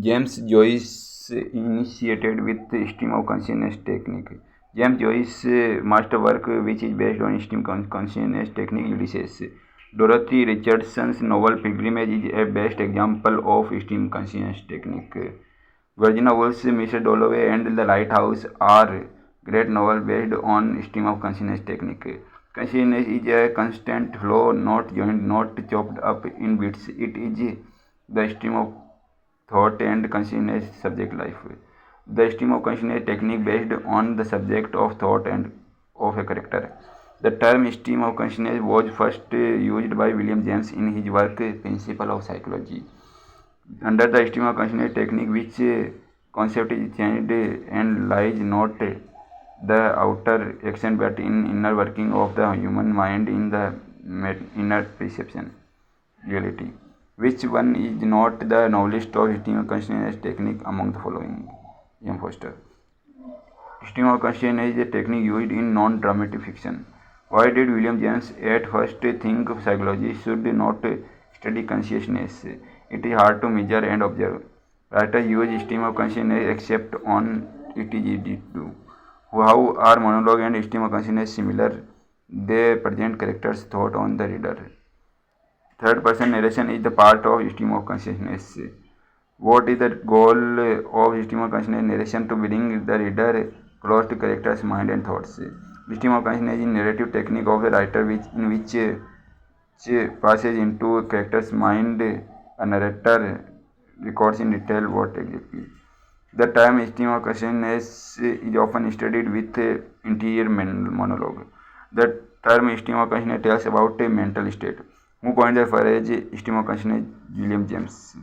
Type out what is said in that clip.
James Joyce initiated with stream of consciousness technique. James Joyce's masterwork, which is based on stream consciousness technique, Ulysses. Dorothy Richardson's novel Pilgrimage is a best example of stream consciousness technique. Virginia Woolf's Mr. Dalloway and The Lighthouse are great novels based on stream of consciousness technique. Consciousness is a constant flow, not joined, not chopped up in bits. It is the stream of thought and consciousness subject life. The stream of consciousness technique based on the subject of thought and of a character. The term stream of consciousness was first used by William James in his work Principle of Psychology. Under the stream of consciousness technique, which concept is changed and lies not the outer action but in inner working of the human mind in the inner perception reality. Which one is not the novelist of stream of consciousness technique among the following? M. Foster. Stream of consciousness is a technique used in non-dramatic fiction. Why did William James at first think psychologists should not study consciousness? It is hard to measure and observe. Writers use stream of consciousness except on it is easy to. How are monologue and stream of consciousness similar? They present characters' thought on the reader. Third person narration is the part of stream of consciousness. What is the goal of stream of consciousness narration? To bring the reader close to characters' mind and thoughts. The stream of consciousness is narrative technique of a writer in which passes into a character's mind. A narrator records in detail what exactly. The term stream of consciousness is often studied with interior monologue. The term stream of consciousness tells about a mental state. Who coined the phrase stream of consciousness? William James.